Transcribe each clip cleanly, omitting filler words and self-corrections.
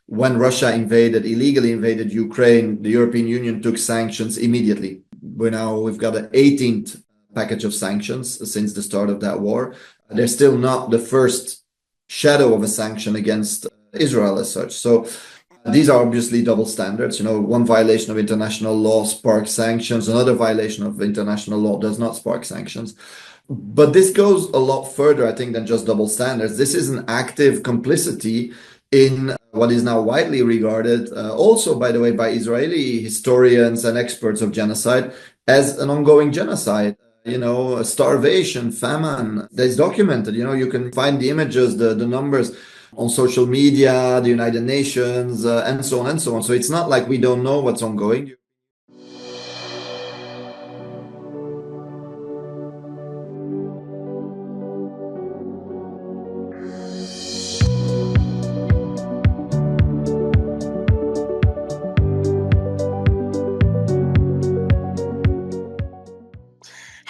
when Russia illegally invaded Ukraine, the European Union took sanctions immediately. We've got an 18th package of sanctions since the start of that war. They're still not the first shadow of a sanction against Israel as such. So these are obviously double standards. One violation of international law sparks sanctions, another violation of international law does not spark sanctions. But this goes a lot further, I think, than just double standards. This is an active complicity in what is now widely regarded, also, by the way, by Israeli historians and experts of genocide, as an ongoing genocide. Starvation, famine, that's documented. You can find the images, the numbers on social media, the United Nations, and so on and so on. So it's not like we don't know what's ongoing.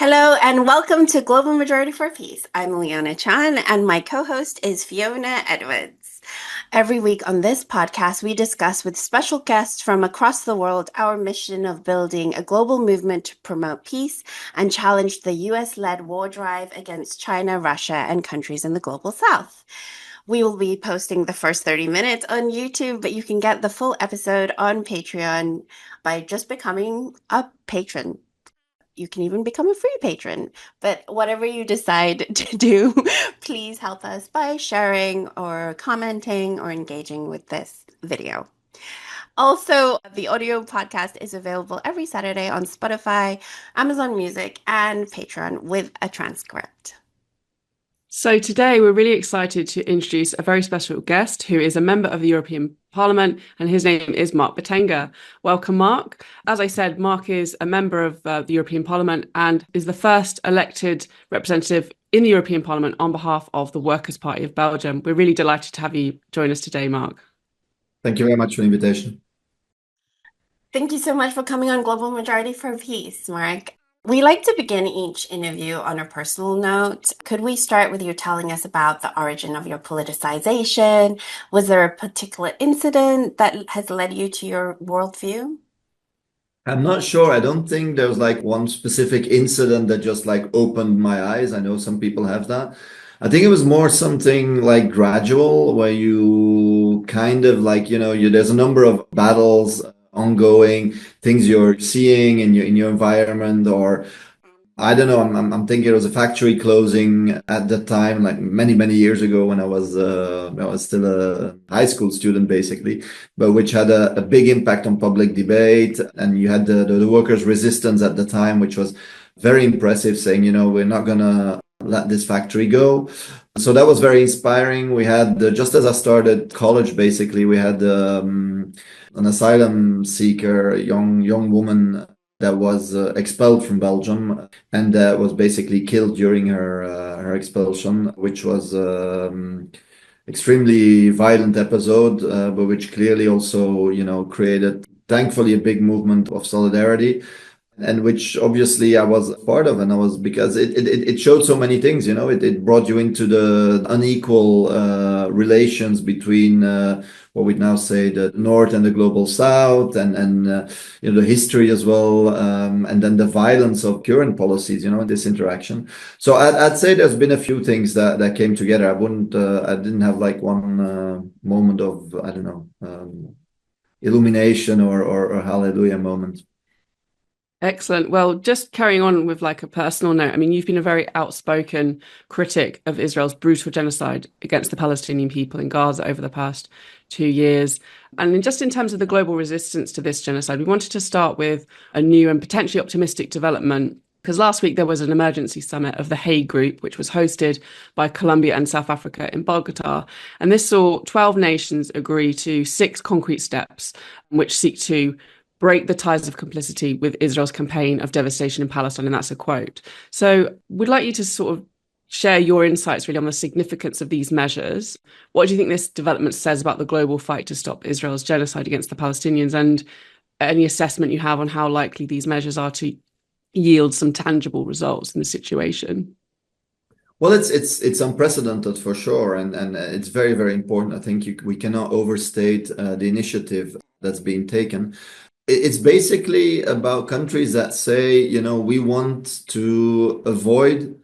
Hello and welcome to Global Majority for Peace. I'm Ileana Chan and my co-host is Fiona Edwards. Every week on this podcast, we discuss with special guests from across the world our mission of building a global movement to promote peace and challenge the US-led war drive against China, Russia, and countries in the global south. We will be posting the first 30 minutes on YouTube, but you can get the full episode on Patreon by just becoming a patron. You can even become a free patron, but whatever you decide to do, please help us by sharing or commenting or engaging with this video. Also, the audio podcast is available every Saturday on Spotify, Amazon Music, and Patreon with a transcript. So today we're really excited to introduce a very special guest who is a member of the European Parliament, and his name is Marc Botenga. Welcome, Marc. As I said, Marc is a member of the European Parliament and is the first elected representative in the European Parliament on behalf of the Workers' Party of Belgium. We're really delighted to have you join us today, Marc. Thank you very much for the invitation. Thank you so much for coming on Global Majority for Peace, Marc. We like to begin each interview on a personal note. Could we start with you telling us about the origin of your politicization? Was there a particular incident that has led you to your worldview? I'm not sure. I don't think there was one specific incident that just opened my eyes. I know some people have that. I think it was more something gradual, where you kind of there's a number of battles ongoing, things you're seeing in your environment, or I don't know. I'm thinking it was a factory closing at the time, many years ago when I was still a high school student, basically, but which had a big impact on public debate. And you had the workers' resistance at the time, which was very impressive, saying, we're not gonna let this factory go. So that was very inspiring. We had just as I started college, basically, we had an asylum seeker, a young woman that was expelled from Belgium and was basically killed during her expulsion, which was extremely violent episode, but which clearly also created, thankfully, a big movement of solidarity. And which obviously I was part of, and because it showed so many things, it brought you into the unequal relations between what we now say the North and the global South, and the history as well, and then the violence of current policies, this interaction. So I'd say there's been a few things that came together. I didn't have one moment of, I don't know, illumination or hallelujah moment. Excellent. Well, just carrying on with a personal note, I mean, you've been a very outspoken critic of Israel's brutal genocide against the Palestinian people in Gaza over the past 2 years. And just in terms of the global resistance to this genocide, we wanted to start with a new and potentially optimistic development, because last week there was an emergency summit of the Hague Group, which was hosted by Colombia and South Africa in Bogota. And this saw 12 nations agree to 6 concrete steps which seek to break the ties of complicity with Israel's campaign of devastation in Palestine, and that's a quote. So we'd like you to sort of share your insights really on the significance of these measures. What do you think this development says about the global fight to stop Israel's genocide against the Palestinians, and any assessment you have on how likely these measures are to yield some tangible results in the situation? Well, it's unprecedented for sure, and it's very, very important. I think we cannot overstate the initiative that's being taken. It's basically about countries that say, we want to avoid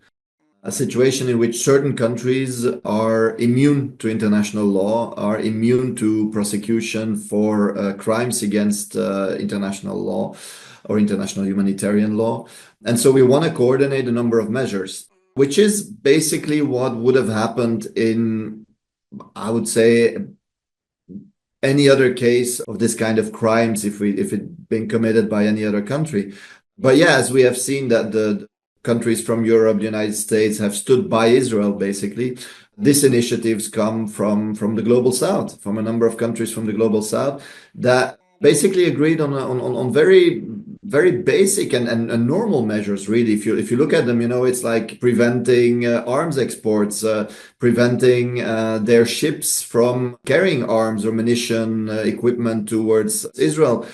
a situation in which certain countries are immune to international law, are immune to prosecution for crimes against international law or international humanitarian law. And so we want to coordinate a number of measures, which is basically what would have happened in, I would say, any other case of this kind of crimes if it been committed by any other country. But yeah, as we have seen that the countries from Europe, the United States have stood by Israel, basically. These initiatives come from the global south, from a number of countries from the global south that basically agreed on very, very basic and normal measures, really. If you look at them, it's like preventing arms exports, preventing their ships from carrying arms or munition equipment towards Israel.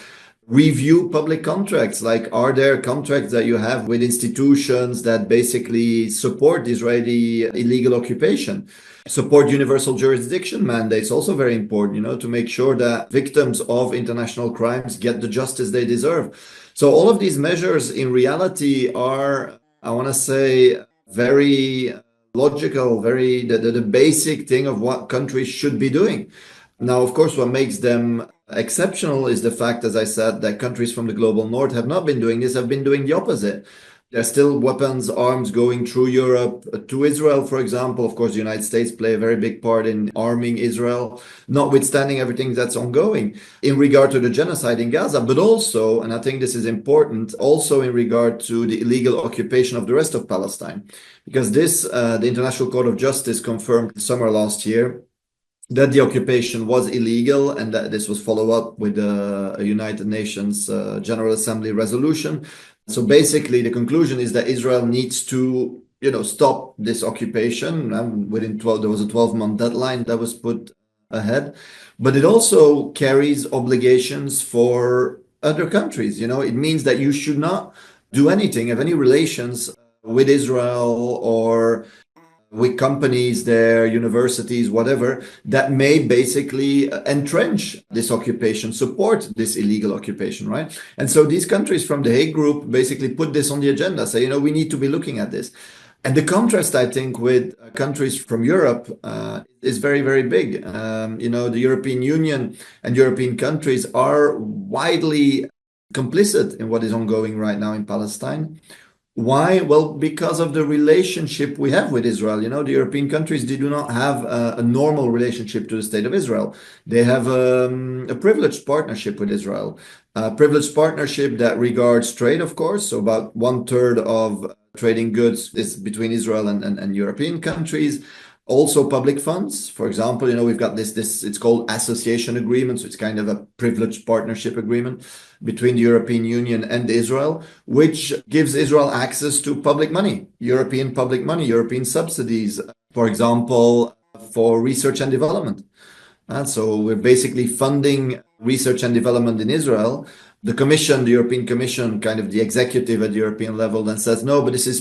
Review public contracts. Like, are there contracts that you have with institutions that basically support Israeli illegal occupation? Support universal jurisdiction mandates, also very important, to make sure that victims of international crimes get the justice they deserve. So all of these measures in reality are, I want to say, very logical, very the basic thing of what countries should be doing. Now, of course, what makes them exceptional is the fact, as I said, that countries from the global north have not been doing this, have been doing the opposite. There's still weapons, arms going through Europe to Israel, for example. Of course, the United States play a very big part in arming Israel, notwithstanding everything that's ongoing in regard to the genocide in Gaza, but also, and I think this is important, also in regard to the illegal occupation of the rest of Palestine. Because this, the International Court of Justice confirmed summer last year that the occupation was illegal, and that this was followed up with a United Nations General Assembly resolution. So basically, the conclusion is that Israel needs to, stop this occupation. Within there was a 12-month deadline that was put ahead, but it also carries obligations for other countries. It means that you should not do anything, have any relations with Israel or with companies there, universities, whatever, that may basically entrench this occupation, support this illegal occupation, right? And so these countries from the Hague Group basically put this on the agenda, say, we need to be looking at this. And the contrast, I think, with countries from Europe is very, very big. The European Union and European countries are widely complicit in what is ongoing right now in Palestine. Why? Well, because of the relationship we have with Israel. The European countries, they do not have a normal relationship to the state of Israel. They have a privileged partnership with Israel, a privileged partnership that regards trade, of course. So about 1/3 of trading goods is between Israel and European countries. Also public funds. For example, we've got this, it's called association agreement. So it's kind of a privileged partnership agreement between the European Union and Israel, which gives Israel access to public money, European subsidies, for example, for research and development. And so we're basically funding research and development in Israel. The Commission, the European Commission, kind of the executive at the European level, then says, no, but this is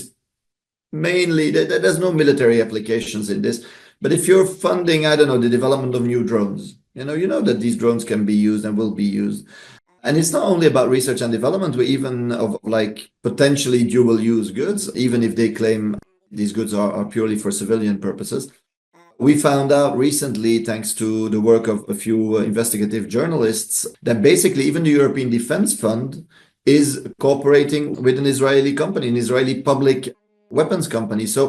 mainly, there's no military applications in this. But if you're funding, I don't know, the development of new drones, you know that these drones can be used and will be used. And it's not only about research and development, we even of like potentially dual use goods, even if they claim these goods are purely for civilian purposes. We found out recently, thanks to the work of a few investigative journalists, that basically even the European Defense Fund is cooperating with an Israeli company, an Israeli public weapons company. So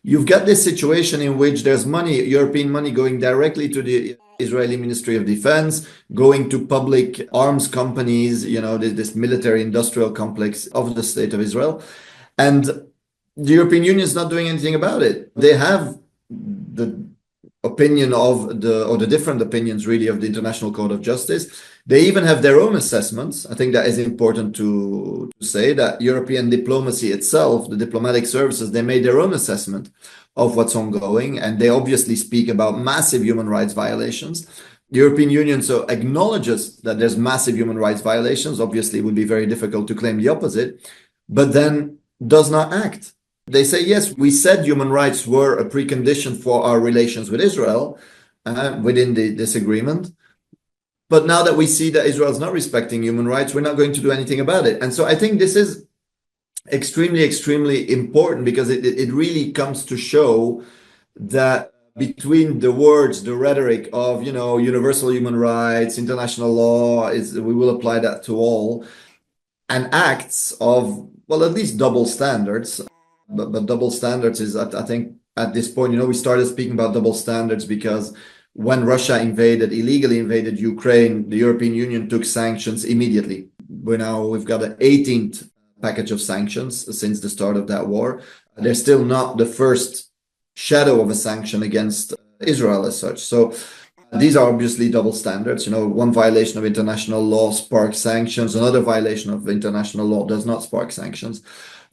you've got this situation in which there's money, European money, going directly to the Israeli Ministry of Defense, going to public arms companies, this military industrial complex of the state of Israel. And the European Union is not doing anything about it. They have the opinion of the different opinions really of the International Court of Justice. They even have their own assessments. I think that is important to say that European diplomacy itself, the diplomatic services, they made their own assessment of what's ongoing, and they obviously speak about massive human rights violations. The European Union so acknowledges that there's massive human rights violations. Obviously, it would be very difficult to claim the opposite, but then does not act. They say, yes, we said human rights were a precondition for our relations with Israel within this agreement. But now that we see that Israel is not respecting human rights, we're not going to do anything about it. And so I think this is extremely, extremely important because it really comes to show that between the words, the rhetoric of, universal human rights, international law, we will apply that to all, and acts of, well, at least double standards. But double standards is, I think, at this point, we started speaking about double standards because when Russia illegally invaded Ukraine, the European Union took sanctions immediately. We've got an 18th package of sanctions since the start of that war. They're still not the first shadow of a sanction against Israel as such. So these are obviously double standards. One violation of international law sparks sanctions. Another violation of international law does not spark sanctions.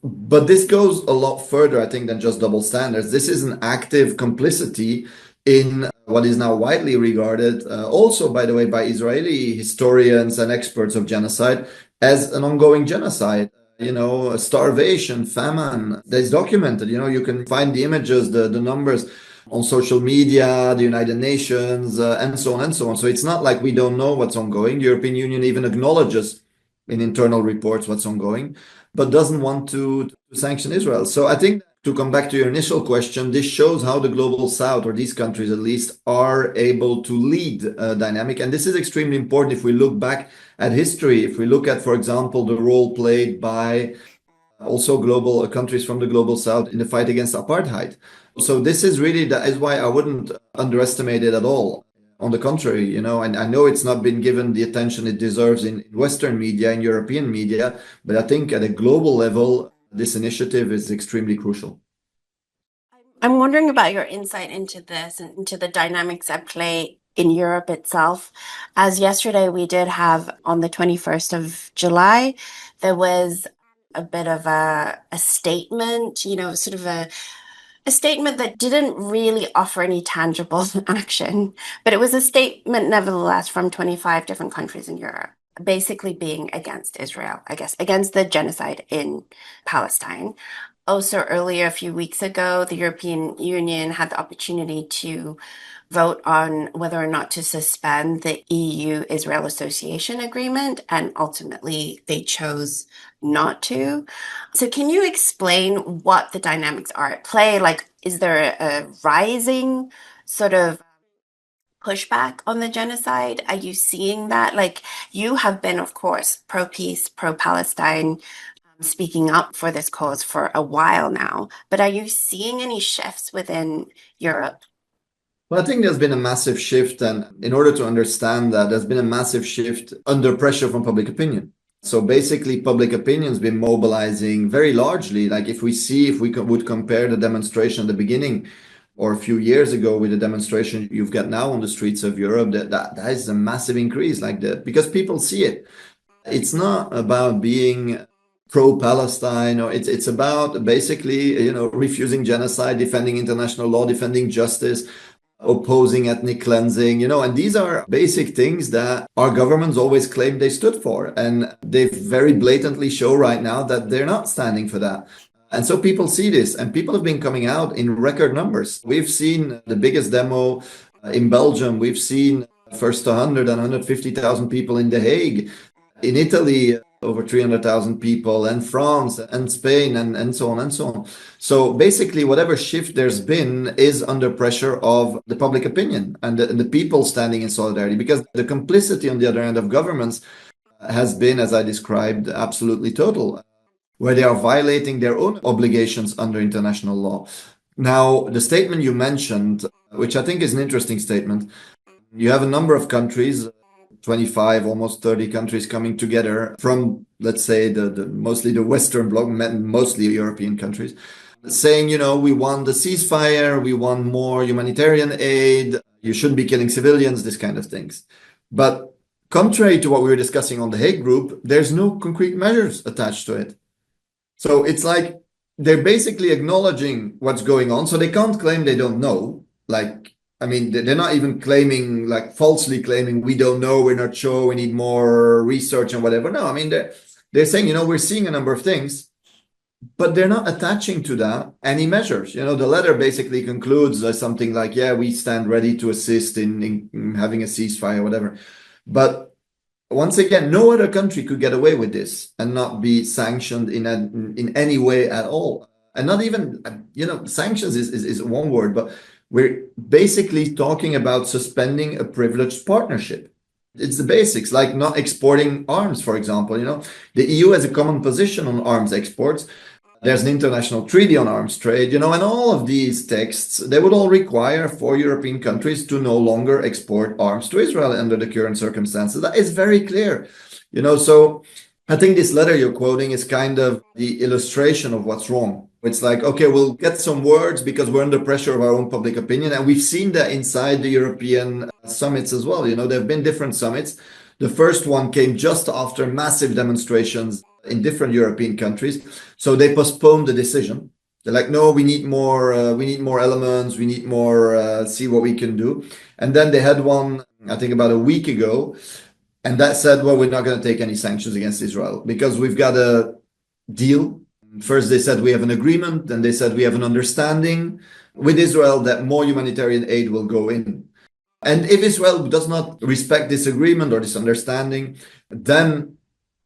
But this goes a lot further, I think, than just double standards. This is an active complicity in what is now widely regarded, also, by the way, by Israeli historians and experts of genocide, as an ongoing genocide. Starvation, famine, that is documented. You can find the images, the numbers on social media, the United Nations, and so on and so on. So it's not like we don't know what's ongoing. The European Union even acknowledges in internal reports what's ongoing, but doesn't want to sanction Israel. So I think, to come back to your initial question, this shows how the global south, or these countries at least, are able to lead a dynamic. And this is extremely important if we look back at history. If we look at, for example, the role played by also global countries from the global south in the fight against apartheid. So this is really, that is why I wouldn't underestimate it at all. On the contrary, and I know it's not been given the attention it deserves in Western media, in European media, but I think at a global level, this initiative is extremely crucial. I'm wondering about your insight into this and into the dynamics at play in Europe itself. As yesterday we did have, on the 21st of July, there was a bit of a statement, sort of a statement that didn't really offer any tangible action, but it was a statement nevertheless from 25 different countries in Europe, basically being against Israel, I guess, against the genocide in Palestine. Also, earlier, a few weeks ago, the European Union had the opportunity to vote on whether or not to suspend the EU-Israel Association Agreement, and ultimately they chose not to. So can you explain what the dynamics are at play? Like, is there a rising sort of pushback on the genocide? Are you seeing that? Like, you have been, of course, pro-peace, pro-Palestine, speaking up for this cause for a while now, but are you seeing any shifts within Europe? Well, I think there's been a massive shift, and in order to understand that, there's been a massive shift under pressure from public opinion. So basically, public opinion's been mobilizing very largely. Like if we would compare the demonstration at the beginning or a few years ago with the demonstration you've got now on the streets of Europe, that is a massive increase, because people see it. It's not about being pro-Palestine, or it's about basically, refusing genocide, defending international law, defending justice, opposing ethnic cleansing, and these are basic things that our governments always claim they stood for. And they very blatantly show right now that they're not standing for that. And so people see this, and people have been coming out in record numbers. We've seen the biggest demo in Belgium. We've seen first 100 and 150,000 people in The Hague. In Italy, over 300,000 people, and France and Spain, and so on and so on. So basically, whatever shift there's been is under pressure of the public opinion and the people standing in solidarity, because the complicity on the other end of governments has been, as I described, absolutely total, where they are violating their own obligations under international law. Now, the statement you mentioned, which I think is an interesting statement, you have a number of countries, 25, almost 30 countries coming together from, let's say, mostly the Western bloc, mostly European countries, saying, we want the ceasefire, we want more humanitarian aid, you shouldn't be killing civilians, this kind of things. But contrary to what we were discussing on the Hague Group, there's no concrete measures attached to it. So it's like they're basically acknowledging what's going on, so they can't claim they don't know. They're not even claiming, falsely claiming, we don't know, we're not sure, we need more research and whatever. No, they're saying, we're seeing a number of things, but they're not attaching to that any measures. The letter basically concludes something like, yeah, we stand ready to assist in having a ceasefire or whatever. But once again, no other country could get away with this and not be sanctioned in any way at all. And not even, sanctions is one word, but we're basically talking about suspending a privileged partnership. It's the basics, like not exporting arms, for example. The EU has a common position on arms exports. There's an international treaty on arms trade, and all of these texts, they would all require for European countries to no longer export arms to Israel under the current circumstances. That is very clear, so I think this letter you're quoting is kind of the illustration of what's wrong. It's like, okay, we'll get some words because we're under pressure of our own public opinion. And we've seen that inside the European summits as well. There have been different summits. The first one came just after massive demonstrations in different European countries. So they postponed the decision. They're like, no, we need more elements. We need more, see what we can do. And then they had one, I think about a week ago. And that said, well, we're not going to take any sanctions against Israel because we've got a deal. First, they said we have an agreement. Then they said we have an understanding with Israel that more humanitarian aid will go in. And if Israel does not respect this agreement or this understanding, then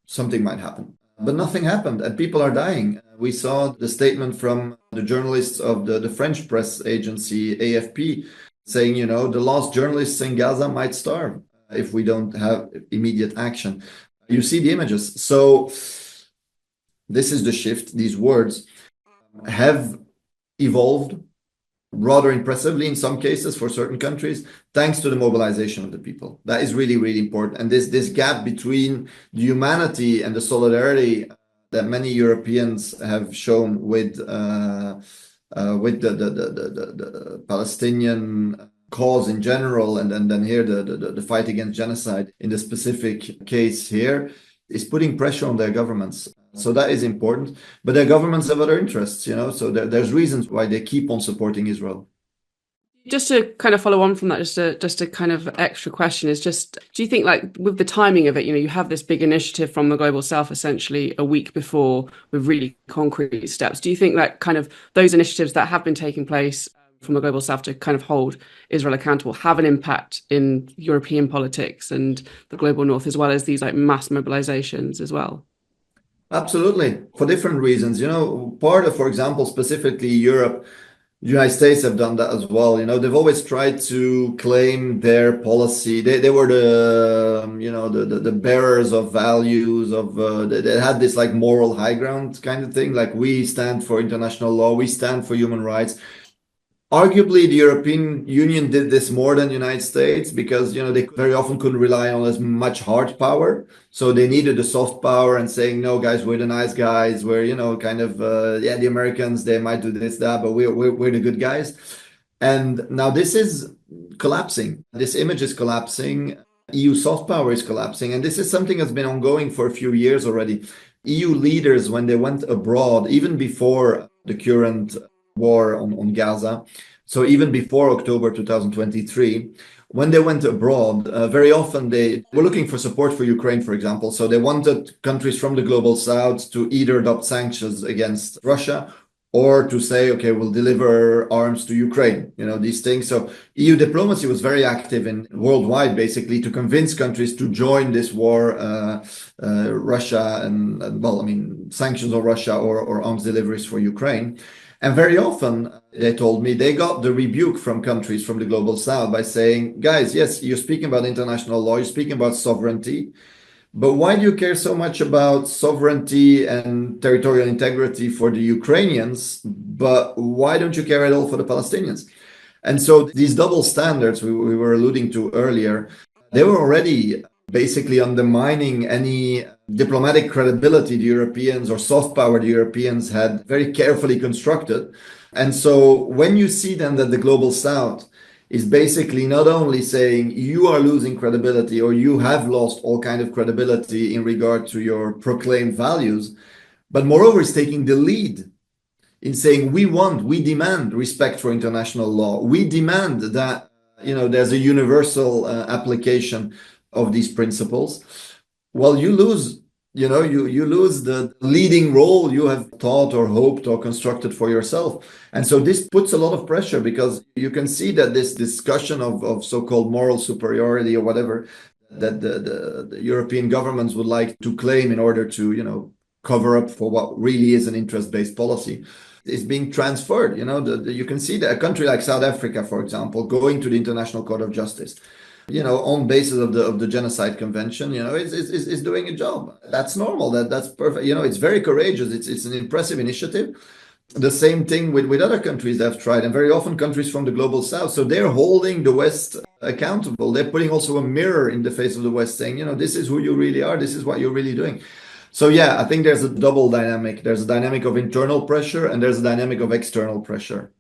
something might happen. But nothing happened and people are dying. We saw the statement from the journalists of the French press agency, AFP, saying, the lost journalists in Gaza might starve if we don't have immediate action. You see the images. So this is the shift. These words have evolved rather impressively in some cases for certain countries, thanks to the mobilization of the people. That is really, really important. And this gap between the humanity and the solidarity that many Europeans have shown with the Palestinian cause in general, and then here the fight against genocide in the specific case here, is putting pressure on their governments. So that is important, but their governments have other interests, so there's reasons why they keep on supporting Israel. Just to kind of follow on from that, just a kind of extra question is just, do you think like with the timing of it, you have this big initiative from the Global South essentially a week before with really concrete steps. Do you think that kind of those initiatives that have been taking place from the Global South to kind of hold Israel accountable have an impact in European politics and the global North, as well as these like mass mobilizations as well? Absolutely, for different reasons. Part of, for example, specifically Europe, the United States have done that as well. They've always tried to claim their policy. They were the bearers of values they had this like moral high ground kind of thing. Like we stand for international law, we stand for human rights. Arguably, the European Union did this more than the United States because, they very often couldn't rely on as much hard power. So they needed the soft power and saying, no, guys, we're the nice guys. We're, the Americans, they might do this, that, but we're the good guys. And now this is collapsing. This image is collapsing. EU soft power is collapsing. And this is something that's been ongoing for a few years already. EU leaders, when they went abroad, even before the current war on Gaza, so even before October 2023, when they went abroad, very often they were looking for support for Ukraine, for example. So they wanted countries from the global south to either adopt sanctions against Russia or to say, okay, we'll deliver arms to Ukraine, these things. So EU diplomacy was very active in worldwide, basically, to convince countries to join this war, Russia and sanctions on Russia or arms deliveries for Ukraine. And very often, they told me, they got the rebuke from countries from the global south by saying, guys, yes, you're speaking about international law, you're speaking about sovereignty, but why do you care so much about sovereignty and territorial integrity for the Ukrainians, but why don't you care at all for the Palestinians? And so these double standards we were alluding to earlier, they were already basically undermining any diplomatic credibility the Europeans or soft power the Europeans had very carefully constructed. And so when you see then that the global south is basically not only saying you are losing credibility or you have lost all kind of credibility in regard to your proclaimed values, but moreover is taking the lead in saying we demand respect for international law. We demand that, there's a universal application of these principles. Well, you lose you lose the leading role you have thought or hoped or constructed for yourself. And so this puts a lot of pressure, because you can see that this discussion of so-called moral superiority or whatever that the European governments would like to claim in order to, cover up for what really is an interest-based policy is being transferred. You can see that a country like South Africa, for example, going to the International Court of Justice, on basis of the Genocide Convention, is doing a job. That's normal. That's perfect. It's very courageous. It's an impressive initiative. The same thing with other countries that have tried, and very often countries from the global south. So they're holding the West accountable. They're putting also a mirror in the face of the West, saying, this is who you really are. This is what you're really doing. So yeah, I think there's a double dynamic. There's a dynamic of internal pressure, and there's a dynamic of external pressure.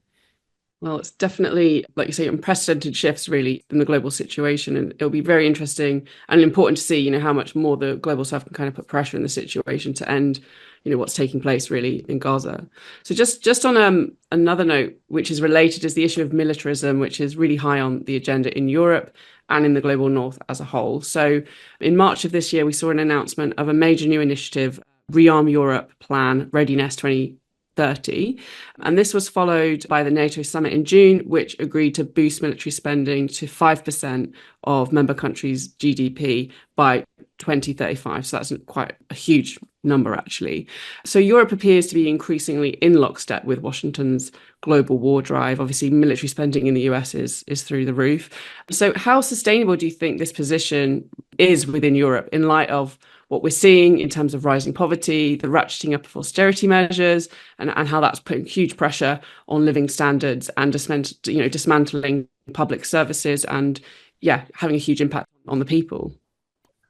Well, it's definitely, like you say, unprecedented shifts really in the global situation. And it'll be very interesting and important to see, how much more the global south can kind of put pressure in the situation to end, what's taking place really in Gaza. So just on another note, which is related, is the issue of militarism, which is really high on the agenda in Europe and in the global north as a whole. So in March of this year, we saw an announcement of a major new initiative, Rearm Europe Plan, Readiness 2030. And this was followed by the NATO summit in June, which agreed to boost military spending to 5% of member countries' GDP by 2035. So that's quite a huge number, actually. So Europe appears to be increasingly in lockstep with Washington's global war drive. Obviously, military spending in the US is through the roof. So how sustainable do you think this position is within Europe in light of what we're seeing in terms of rising poverty, the ratcheting up of austerity measures, and how that's putting huge pressure on living standards and dismantling public services and, having a huge impact on the people?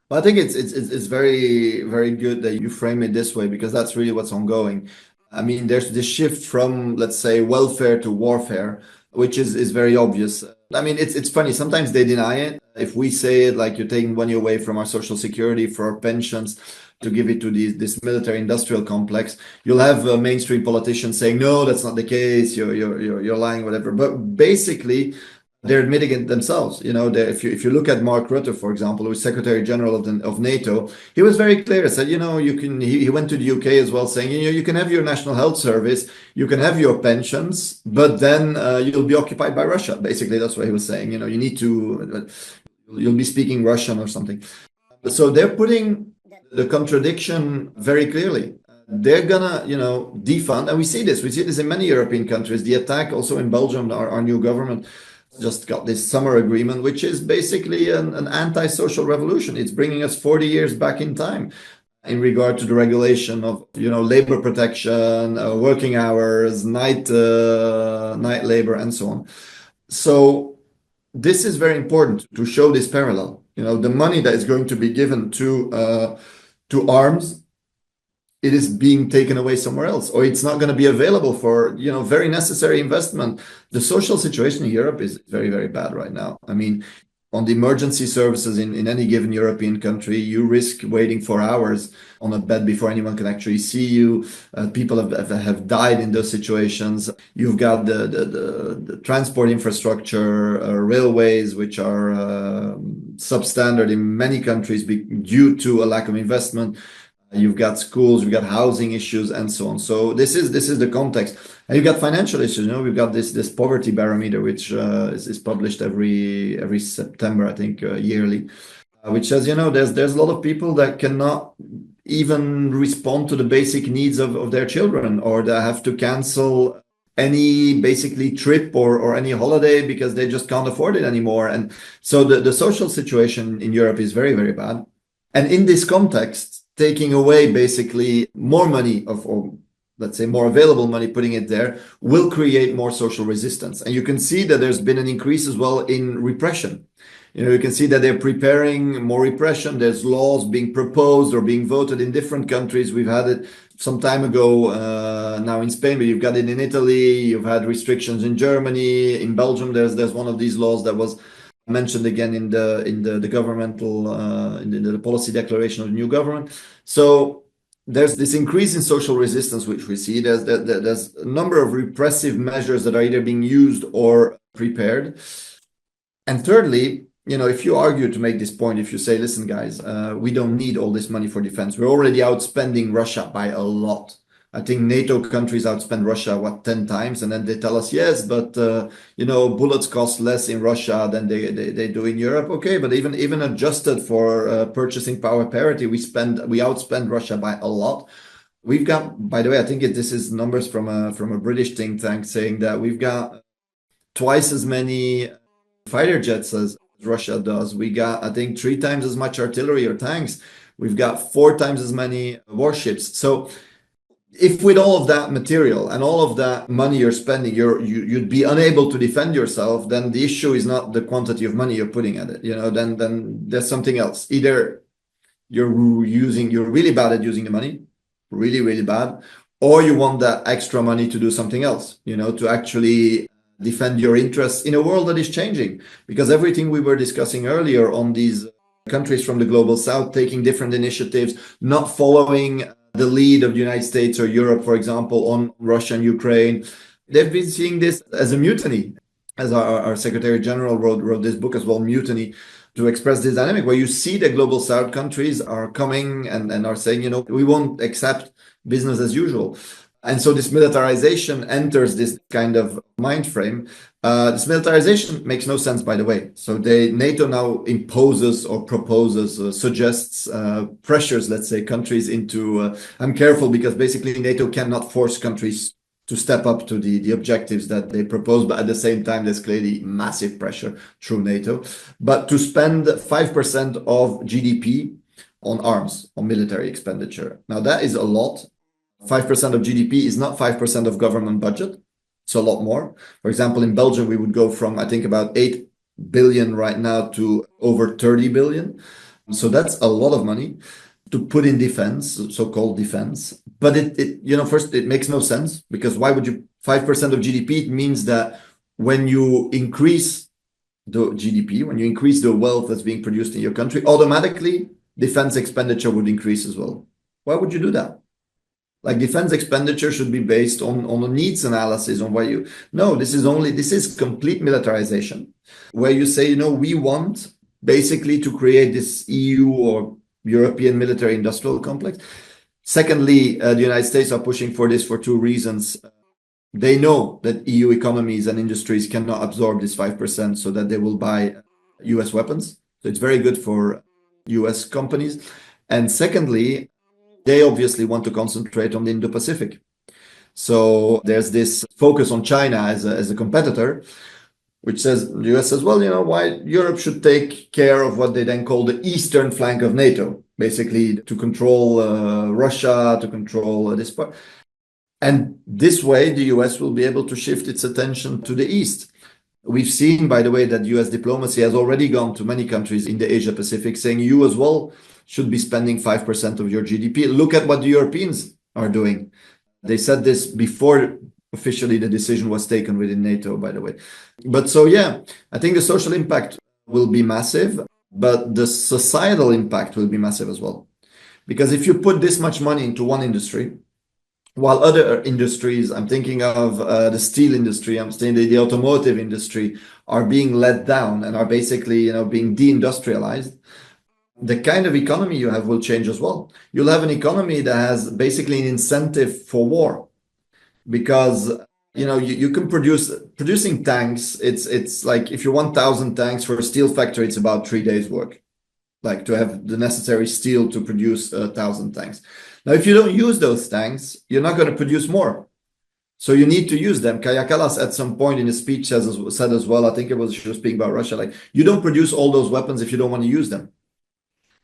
Well, I think it's very, very good that you frame it this way, because that's really what's ongoing. I mean, there's this shift from, let's say, welfare to warfare, which is very obvious. I mean, it's funny. Sometimes they deny it. If we say it like, you're taking money away from our social security, for our pensions, to give it to this military industrial complex, you'll have mainstream politicians saying, no, that's not the case. You're lying, whatever. But basically, they're admitting it themselves. If you look at Mark Rutte, for example, who was Secretary General of NATO, he was very clear. Said, you can. He went to the UK as well, saying, you can have your national health service, you can have your pensions, but then you'll be occupied by Russia. Basically, that's what he was saying. You need to. You'll be speaking Russian or something. So they're putting the contradiction very clearly. They're gonna, defund, and we see this. We see this in many European countries. The attack also in Belgium, our new government just got this summer agreement, which is basically an anti-social revolution. It's bringing us 40 years back in time in regard to the regulation of, labor protection, working hours, night labor, and so on. So this is very important to show this parallel. The money that is going to be given to arms, it is being taken away somewhere else, or it's not going to be available for, very necessary investment. The social situation in Europe is very, very bad right now. I mean, on the emergency services in any given European country, you risk waiting for hours on a bed before anyone can actually see you. People have died in those situations. You've got the transport infrastructure, railways, which are substandard in many countries due to a lack of investment. You've got schools, you've got housing issues, and so on. So this is the context. And you've got financial issues. We've got this poverty barometer, which is published every September, I think, yearly, which says, there's a lot of people that cannot even respond to the basic needs of their children, or they have to cancel any basically trip or any holiday because they just can't afford it anymore. And so the social situation in Europe is very, very bad. And in this context, taking away basically more money or let's say more available money, putting it there, will create more social resistance. And you can see that there's been an increase as well in repression. You can see that they're preparing more repression. There's laws being proposed or being voted in different countries. We've had it some time ago now in Spain, but you've got it in Italy. You've had restrictions in Germany. In Belgium, there's one of these laws that was mentioned again in the governmental in the policy declaration of the new government. So there's this increase in social resistance, which we see. There's a number of repressive measures that are either being used or prepared. And thirdly, if you argue to make this point, if you say, listen, guys, we don't need all this money for defense. We're already outspending Russia by a lot. I think NATO countries outspend Russia, 10 times? And then they tell us, yes, but, bullets cost less in Russia than they do in Europe. Okay, but even adjusted for purchasing power parity, we outspend Russia by a lot. We've got, by the way, I think this is numbers from a British think tank saying that we've got twice as many fighter jets as Russia does. We got, I think, 3 times as much artillery or tanks. We've got 4 times as many warships. So if with all of that material and all of that money you're spending, you'd be unable to defend yourself, then the issue is not the quantity of money you're putting at it. Then there's something else. Either you're really bad at using the money, really, really bad, or you want that extra money to do something else, to actually defend your interests in a world that is changing. Because everything we were discussing earlier on these countries from the global south taking different initiatives, not following the lead of the United States or Europe, for example, on Russia and Ukraine, they've been seeing this as a mutiny. As our Secretary General wrote this book as well, Mutiny, to express this dynamic where you see the global south countries are coming and are saying, we won't accept business as usual. And so this militarization enters this kind of mind frame. This militarization makes no sense, by the way. So NATO now imposes or proposes, suggests, pressures, let's say, countries into, I'm careful because basically NATO cannot force countries to step up to the objectives that they propose, but at the same time, there's clearly massive pressure through NATO. But to spend 5% of GDP on arms, on military expenditure. Now that is a lot. 5% of GDP is not 5% of government budget. It's a lot more. For example, in Belgium, we would go from, I think, about 8 billion right now to over 30 billion. So that's a lot of money to put in defense, so-called defense. But first, it makes no sense because why would you, 5% of GDP, it means that when you increase the GDP, when you increase the wealth that's being produced in your country, automatically defense expenditure would increase as well. Why would you do that? Like defense expenditure should be based on a needs analysis on this is complete militarization where you say, we want basically to create this EU or European military industrial complex. Secondly, the United States are pushing for this for 2 reasons. They know that EU economies and industries cannot absorb this 5% so that they will buy US weapons. So it's very good for US companies. And secondly, they obviously want to concentrate on the Indo-Pacific. So there's this focus on China as a competitor, which says the US says, well, why Europe should take care of what they then call the eastern flank of NATO, basically to control Russia, to control this part. And this way, the US will be able to shift its attention to the east. We've seen, by the way, that US diplomacy has already gone to many countries in the Asia Pacific saying you as well should be spending 5% of your GDP. Look at what the Europeans are doing. They said this before officially the decision was taken within NATO, by the way. But so, I think the social impact will be massive, but the societal impact will be massive as well. Because if you put this much money into one industry, while other industries, I'm thinking of the steel industry, I'm saying the automotive industry, are being let down and are basically, being deindustrialized, the kind of economy you have will change as well. You'll have an economy that has basically an incentive for war because, you can producing tanks. It's like if you want 1,000 tanks for a steel factory, it's about 3 days work, like to have the necessary steel to produce 1,000 tanks. Now, if you don't use those tanks, you're not going to produce more. So you need to use them. Kaja Kallas at some point in his speech said as well, I think she was speaking about Russia, like you don't produce all those weapons if you don't want to use them.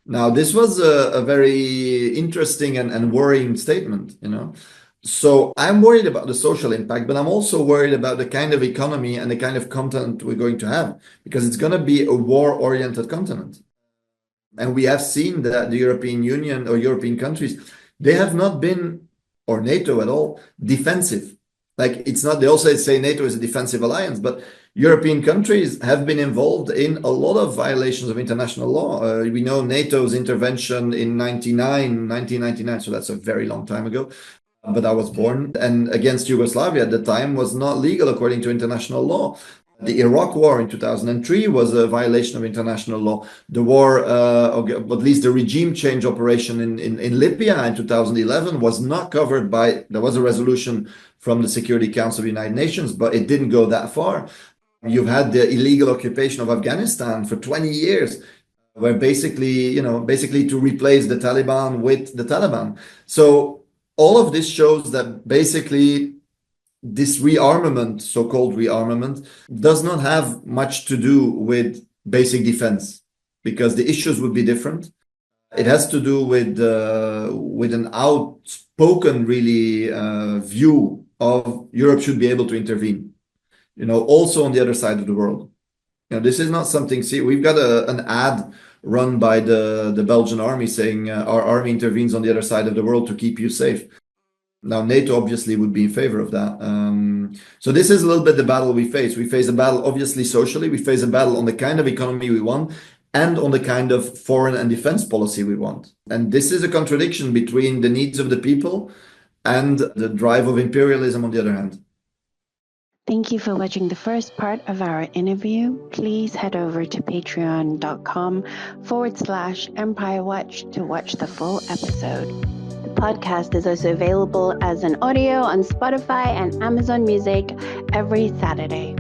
Now, this was a very interesting and worrying statement, So I'm worried about the social impact, but I'm also worried about the kind of economy and the kind of continent we're going to have, because it's going to be a war-oriented continent. And we have seen that the European Union or European countries, they have not been, or NATO at all, defensive. Like it's not, they also say NATO is a defensive alliance, but European countries have been involved in a lot of violations of international law. We know NATO's intervention in 1999, so that's a very long time ago, but I was born, and against Yugoslavia at the time was not legal according to international law. The Iraq War in 2003 was a violation of international law. The war, or at least the regime change operation in Libya in 2011 was not covered by, there was a resolution from the Security Council of the United Nations, but it didn't go that far. You've had the illegal occupation of Afghanistan for 20 years, where basically to replace the Taliban with the Taliban. So all of this shows that basically this rearmament, so-called rearmament, does not have much to do with basic defense, because the issues would be different. It has to do with an outspoken, really, view of Europe should be able to intervene, also on the other side of the world. This is not something. See, we've got an ad run by the Belgian army saying our army intervenes on the other side of the world to keep you safe. Now, NATO obviously would be in favor of that. So this is a little bit the battle we face. We face a battle, obviously, socially. We face a battle on the kind of economy we want and on the kind of foreign and defense policy we want. And this is a contradiction between the needs of the people and the drive of imperialism on the other hand. Thank you for watching the first part of our interview. Please head over to patreon.com/EmpireWatch to watch the full episode. The podcast is also available as an audio on Spotify and Amazon Music every Saturday.